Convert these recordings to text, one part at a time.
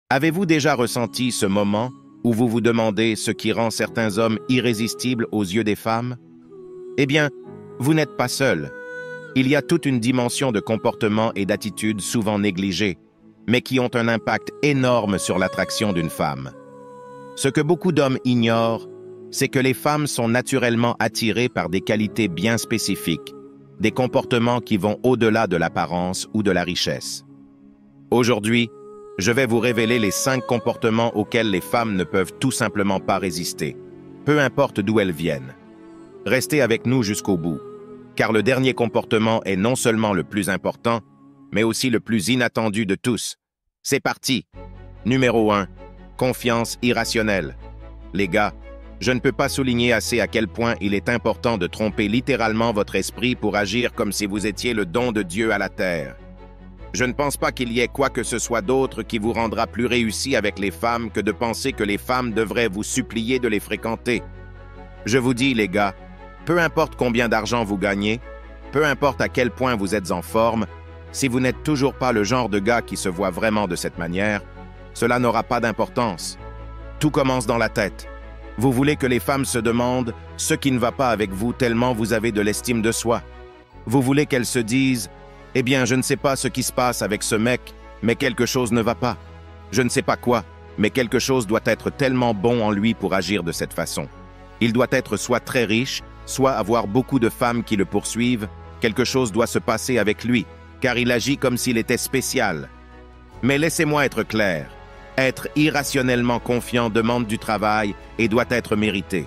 Avez-vous déjà ressenti ce moment où vous vous demandez ce qui rend certains hommes irrésistibles aux yeux des femmes? Eh bien, vous n'êtes pas seul. Il y a toute une dimension de comportement et d'attitude souvent négligées, mais qui ont un impact énorme sur l'attraction d'une femme. Ce que beaucoup d'hommes ignorent, c'est que les femmes sont naturellement attirées par des qualités bien spécifiques, des comportements qui vont au-delà de l'apparence ou de la richesse. Aujourd'hui, je vais vous révéler les 5 comportements auxquels les femmes ne peuvent tout simplement pas résister, peu importe d'où elles viennent. Restez avec nous jusqu'au bout, car le dernier comportement est non seulement le plus important, mais aussi le plus inattendu de tous. C'est parti! Numéro 1. Confiance irrationnelle. Les gars, je ne peux pas souligner assez à quel point il est important de tromper littéralement votre esprit pour agir comme si vous étiez le don de Dieu à la terre. Je ne pense pas qu'il y ait quoi que ce soit d'autre qui vous rendra plus réussi avec les femmes que de penser que les femmes devraient vous supplier de les fréquenter. Je vous dis, les gars, peu importe combien d'argent vous gagnez, peu importe à quel point vous êtes en forme, si vous n'êtes toujours pas le genre de gars qui se voit vraiment de cette manière, cela n'aura pas d'importance. Tout commence dans la tête. Vous voulez que les femmes se demandent ce qui ne va pas avec vous tellement vous avez de l'estime de soi. Vous voulez qu'elles se disent « Eh bien, je ne sais pas ce qui se passe avec ce mec, mais quelque chose ne va pas. Je ne sais pas quoi, mais quelque chose doit être tellement bon en lui pour agir de cette façon. Il doit être soit très riche, soit avoir beaucoup de femmes qui le poursuivent. Quelque chose doit se passer avec lui, car il agit comme s'il était spécial. » Mais laissez-moi être clair. Être irrationnellement confiant demande du travail et doit être mérité.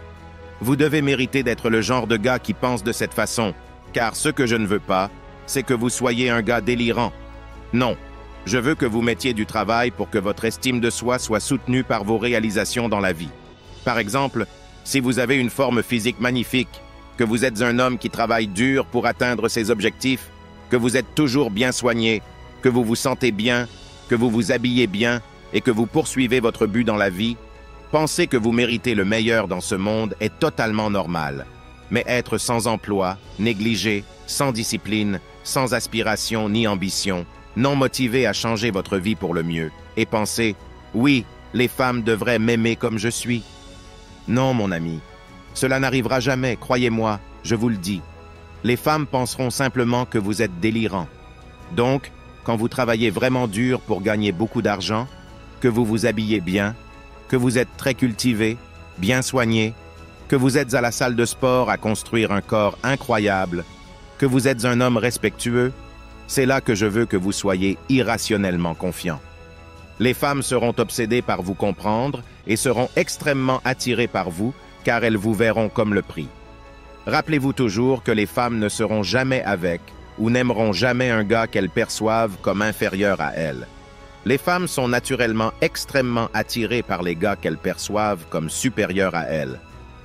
Vous devez mériter d'être le genre de gars qui pense de cette façon, car ce que je ne veux pas, c'est que vous soyez un gars délirant. Non, je veux que vous mettiez du travail pour que votre estime de soi soit soutenue par vos réalisations dans la vie. Par exemple, si vous avez une forme physique magnifique, que vous êtes un homme qui travaille dur pour atteindre ses objectifs, que vous êtes toujours bien soigné, que vous vous sentez bien, que vous vous habillez bien et que vous poursuivez votre but dans la vie, penser que vous méritez le meilleur dans ce monde est totalement normal. Mais être sans emploi, négligé, sans discipline, sans aspiration ni ambition, non motivé à changer votre vie pour le mieux, et penser « Oui, les femmes devraient m'aimer comme je suis ». Non, mon ami, cela n'arrivera jamais, croyez-moi, je vous le dis. Les femmes penseront simplement que vous êtes délirant. Donc, quand vous travaillez vraiment dur pour gagner beaucoup d'argent, que vous vous habillez bien, que vous êtes très cultivé, bien soigné, que vous êtes à la salle de sport à construire un corps incroyable, que vous êtes un homme respectueux, c'est là que je veux que vous soyez irrationnellement confiant. Les femmes seront obsédées par vous comprendre et seront extrêmement attirées par vous car elles vous verront comme le prix. Rappelez-vous toujours que les femmes ne seront jamais avec ou n'aimeront jamais un gars qu'elles perçoivent comme inférieur à elles. Les femmes sont naturellement extrêmement attirées par les gars qu'elles perçoivent comme supérieurs à elles.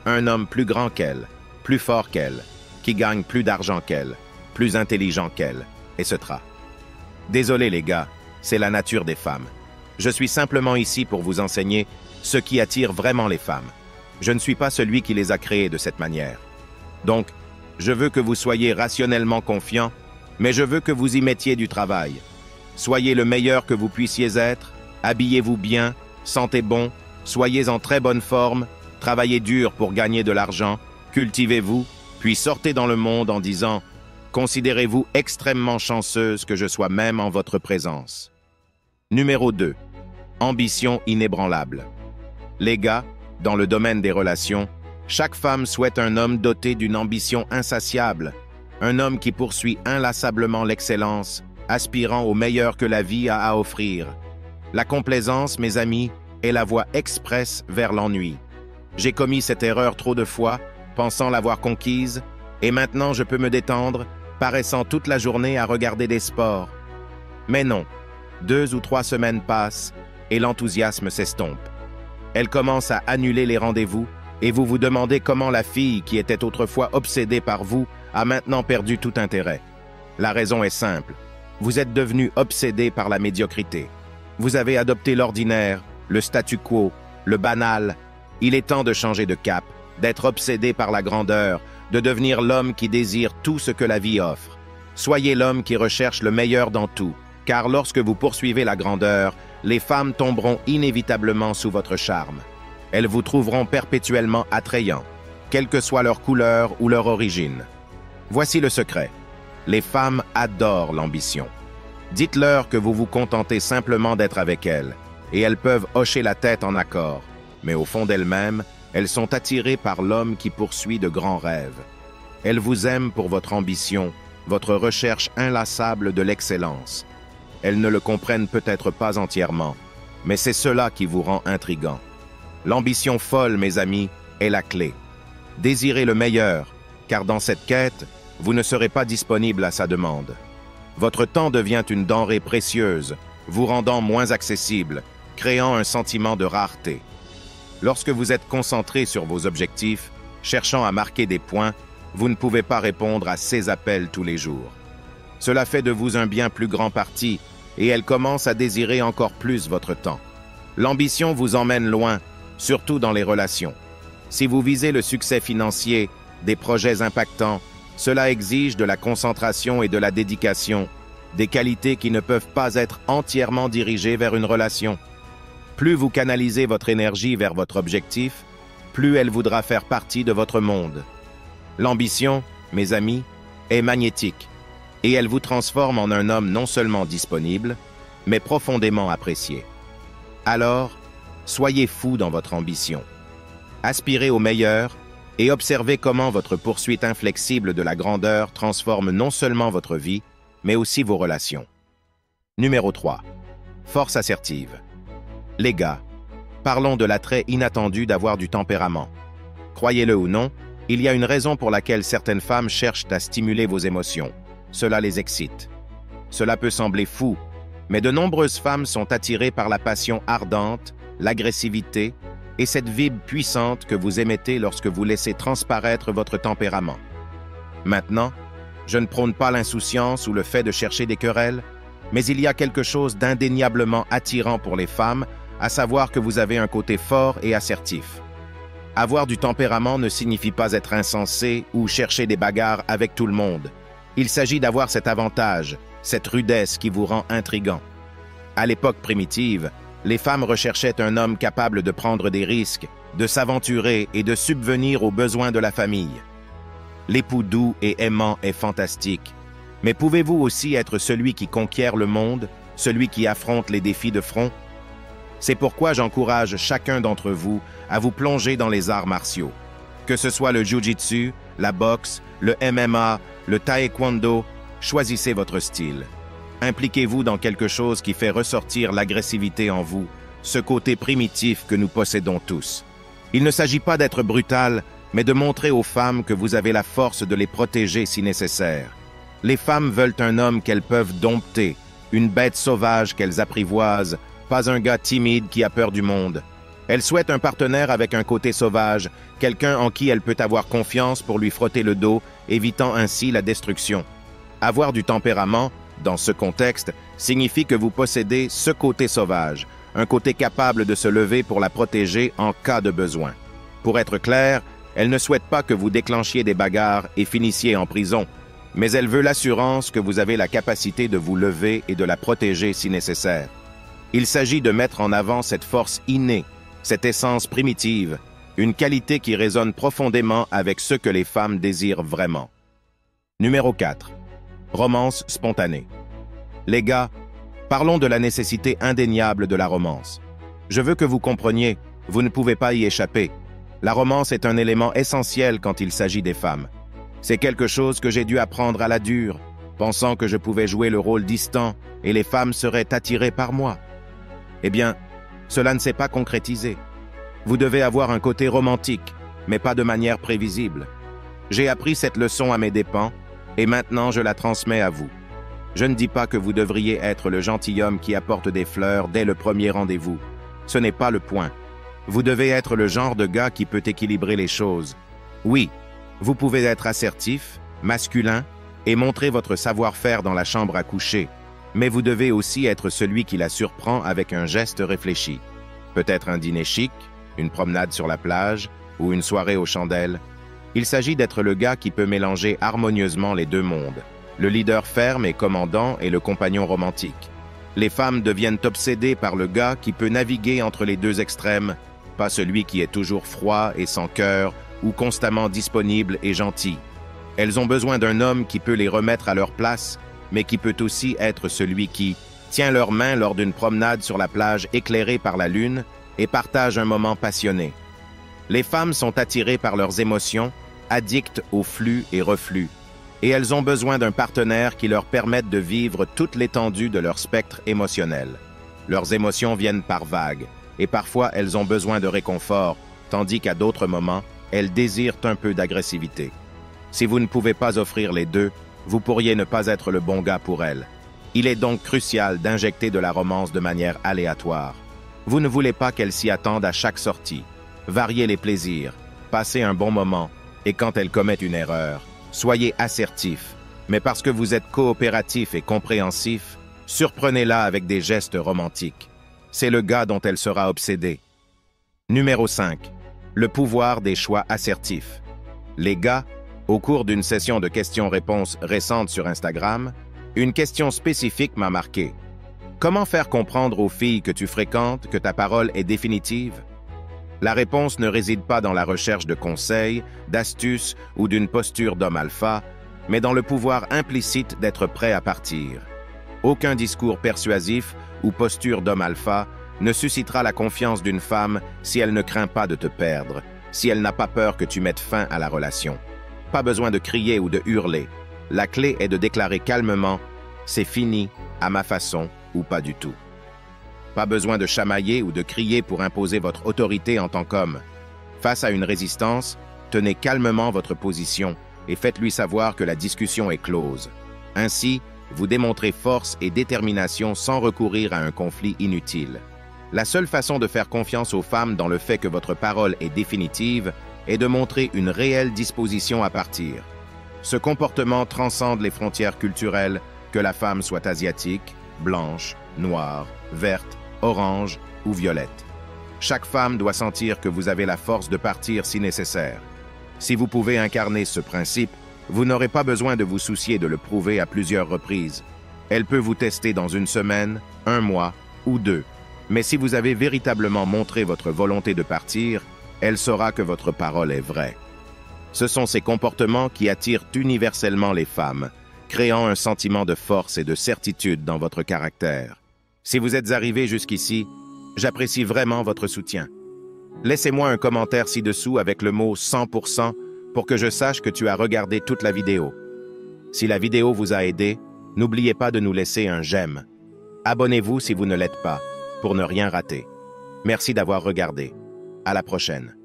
Un homme plus grand qu'elles, plus fort qu'elles, qui gagne plus d'argent qu'elles, plus intelligent qu'elles, etc. Désolé les gars, c'est la nature des femmes. Je suis simplement ici pour vous enseigner ce qui attire vraiment les femmes. Je ne suis pas celui qui les a créées de cette manière. Donc, je veux que vous soyez rationnellement confiants, mais je veux que vous y mettiez du travail. Soyez le meilleur que vous puissiez être, habillez-vous bien, sentez bon, soyez en très bonne forme, travaillez dur pour gagner de l'argent, cultivez-vous, puis sortez dans le monde en disant « Considérez-vous extrêmement chanceuse que je sois même en votre présence. » Numéro 2. Ambition inébranlable. Les gars, dans le domaine des relations, chaque femme souhaite un homme doté d'une ambition insatiable, un homme qui poursuit inlassablement l'excellence, aspirant au meilleur que la vie a à offrir. La complaisance, mes amis, est la voie expresse vers l'ennui. J'ai commis cette erreur trop de fois, pensant l'avoir conquise, et maintenant je peux me détendre, paraissant toute la journée à regarder des sports. Mais non, 2 ou 3 semaines passent, et l'enthousiasme s'estompe. Elle commence à annuler les rendez-vous, et vous vous demandez comment la fille qui était autrefois obsédée par vous a maintenant perdu tout intérêt. La raison est simple. Vous êtes devenu obsédé par la médiocrité. Vous avez adopté l'ordinaire, le statu quo, le banal. Il est temps de changer de cap, d'être obsédé par la grandeur, de devenir l'homme qui désire tout ce que la vie offre. Soyez l'homme qui recherche le meilleur dans tout. car lorsque vous poursuivez la grandeur, les femmes tomberont inévitablement sous votre charme. Elles vous trouveront perpétuellement attrayant, quelle que soit leur couleur ou leur origine. Voici le secret. Les femmes adorent l'ambition. Dites-leur que vous vous contentez simplement d'être avec elles, et elles peuvent hocher la tête en accord. Mais au fond d'elles-mêmes, elles sont attirées par l'homme qui poursuit de grands rêves. Elles vous aiment pour votre ambition, votre recherche inlassable de l'excellence. Elles ne le comprennent peut-être pas entièrement, mais c'est cela qui vous rend intrigant. L'ambition folle, mes amis, est la clé. Désirez le meilleur, car dans cette quête, vous ne serez pas disponible à sa demande. Votre temps devient une denrée précieuse, vous rendant moins accessible, créant un sentiment de rareté. Lorsque vous êtes concentré sur vos objectifs, cherchant à marquer des points, vous ne pouvez pas répondre à ces appels tous les jours. Cela fait de vous un bien plus grand parti, et elle commence à désirer encore plus votre temps. L'ambition vous emmène loin, surtout dans les relations. Si vous visez le succès financier, des projets impactants, cela exige de la concentration et de la dédication, des qualités qui ne peuvent pas être entièrement dirigées vers une relation. Plus vous canalisez votre énergie vers votre objectif, plus elle voudra faire partie de votre monde. L'ambition, mes amis, est magnétique, et elle vous transforme en un homme non seulement disponible, mais profondément apprécié. Alors, soyez fou dans votre ambition. Aspirez au meilleur et observez comment votre poursuite inflexible de la grandeur transforme non seulement votre vie, mais aussi vos relations. Numéro 3. Force assertive. Les gars, parlons de l'attrait inattendu d'avoir du tempérament. Croyez-le ou non, il y a une raison pour laquelle certaines femmes cherchent à stimuler vos émotions. Cela les excite. Cela peut sembler fou, mais de nombreuses femmes sont attirées par la passion ardente, l'agressivité et cette vibe puissante que vous émettez lorsque vous laissez transparaître votre tempérament. Maintenant, je ne prône pas l'insouciance ou le fait de chercher des querelles, mais il y a quelque chose d'indéniablement attirant pour les femmes, à savoir que vous avez un côté fort et assertif. Avoir du tempérament ne signifie pas être insensé ou chercher des bagarres avec tout le monde. Il s'agit d'avoir cet avantage, cette rudesse qui vous rend intrigant. À l'époque primitive, les femmes recherchaient un homme capable de prendre des risques, de s'aventurer et de subvenir aux besoins de la famille. L'époux doux et aimant est fantastique, mais pouvez-vous aussi être celui qui conquiert le monde, celui qui affronte les défis de front? C'est pourquoi j'encourage chacun d'entre vous à vous plonger dans les arts martiaux. Que ce soit le jiu-jitsu, la boxe, le MMA, le taekwondo, choisissez votre style. Impliquez-vous dans quelque chose qui fait ressortir l'agressivité en vous, ce côté primitif que nous possédons tous. Il ne s'agit pas d'être brutal, mais de montrer aux femmes que vous avez la force de les protéger si nécessaire. Les femmes veulent un homme qu'elles peuvent dompter, une bête sauvage qu'elles apprivoisent, pas un gars timide qui a peur du monde. Elles souhaitent un partenaire avec un côté sauvage, quelqu'un en qui elle peut avoir confiance pour lui frotter le dos, évitant ainsi la destruction. Avoir du tempérament, dans ce contexte, signifie que vous possédez ce côté sauvage, un côté capable de se lever pour la protéger en cas de besoin. Pour être clair, elle ne souhaite pas que vous déclenchiez des bagarres et finissiez en prison, mais elle veut l'assurance que vous avez la capacité de vous lever et de la protéger si nécessaire. Il s'agit de mettre en avant cette force innée, cette essence primitive, une qualité qui résonne profondément avec ce que les femmes désirent vraiment. Numéro 4. Romance spontanée. Les gars, parlons de la nécessité indéniable de la romance. Je veux que vous compreniez, vous ne pouvez pas y échapper. La romance est un élément essentiel quand il s'agit des femmes. C'est quelque chose que j'ai dû apprendre à la dure, pensant que je pouvais jouer le rôle distant et les femmes seraient attirées par moi. Eh bien, cela ne s'est pas concrétisé. Vous devez avoir un côté romantique, mais pas de manière prévisible. J'ai appris cette leçon à mes dépens, et maintenant je la transmets à vous. Je ne dis pas que vous devriez être le gentilhomme qui apporte des fleurs dès le premier rendez-vous. Ce n'est pas le point. Vous devez être le genre de gars qui peut équilibrer les choses. Oui, vous pouvez être assertif, masculin, et montrer votre savoir-faire dans la chambre à coucher, mais vous devez aussi être celui qui la surprend avec un geste réfléchi. Peut-être un dîner chic, une promenade sur la plage ou une soirée aux chandelles. Il s'agit d'être le gars qui peut mélanger harmonieusement les deux mondes, le leader ferme et commandant et le compagnon romantique. Les femmes deviennent obsédées par le gars qui peut naviguer entre les deux extrêmes, pas celui qui est toujours froid et sans cœur ou constamment disponible et gentil. Elles ont besoin d'un homme qui peut les remettre à leur place, mais qui peut aussi être celui qui tient leurs mains lors d'une promenade sur la plage éclairée par la lune et partage un moment passionné. Les femmes sont attirées par leurs émotions, addictes au flux et reflux, et elles ont besoin d'un partenaire qui leur permette de vivre toute l'étendue de leur spectre émotionnel. Leurs émotions viennent par vagues, et parfois elles ont besoin de réconfort, tandis qu'à d'autres moments, elles désirent un peu d'agressivité. Si vous ne pouvez pas offrir les deux, vous pourriez ne pas être le bon gars pour elles. Il est donc crucial d'injecter de la romance de manière aléatoire. Vous ne voulez pas qu'elles s'y attendent à chaque sortie. Variez les plaisirs, passez un bon moment, et quand elles commettent une erreur, soyez assertif, mais parce que vous êtes coopératif et compréhensif, surprenez-la avec des gestes romantiques. C'est le gars dont elle sera obsédée. Numéro 5. Le pouvoir des choix assertifs. Les gars, au cours d'une session de questions-réponses récente sur Instagram, une question spécifique m'a marqué. Comment faire comprendre aux filles que tu fréquentes que ta parole est définitive? La réponse ne réside pas dans la recherche de conseils, d'astuces ou d'une posture d'homme alpha, mais dans le pouvoir implicite d'être prêt à partir. Aucun discours persuasif ou posture d'homme alpha ne suscitera la confiance d'une femme si elle ne craint pas de te perdre, si elle n'a pas peur que tu mettes fin à la relation. Pas besoin de crier ou de hurler. La clé est de déclarer calmement « c'est fini, à ma façon » ou pas du tout. Pas besoin de chamailler ou de crier pour imposer votre autorité en tant qu'homme. Face à une résistance, tenez calmement votre position et faites-lui savoir que la discussion est close. Ainsi, vous démontrez force et détermination sans recourir à un conflit inutile. La seule façon de faire confiance aux femmes dans le fait que votre parole est définitive est de montrer une réelle disposition à partir. Ce comportement transcende les frontières culturelles, que la femme soit asiatique, blanche, noire, verte, orange ou violette. Chaque femme doit sentir que vous avez la force de partir si nécessaire. Si vous pouvez incarner ce principe, vous n'aurez pas besoin de vous soucier de le prouver à plusieurs reprises. Elle peut vous tester dans une semaine, un mois ou 2. Mais si vous avez véritablement montré votre volonté de partir, elle saura que votre parole est vraie. Ce sont ces comportements qui attirent universellement les femmes, créant un sentiment de force et de certitude dans votre caractère. Si vous êtes arrivé jusqu'ici, j'apprécie vraiment votre soutien. Laissez-moi un commentaire ci-dessous avec le mot 100% pour que je sache que tu as regardé toute la vidéo. Si la vidéo vous a aidé, n'oubliez pas de nous laisser un j'aime. Abonnez-vous si vous ne l'êtes pas, pour ne rien rater. Merci d'avoir regardé. À la prochaine.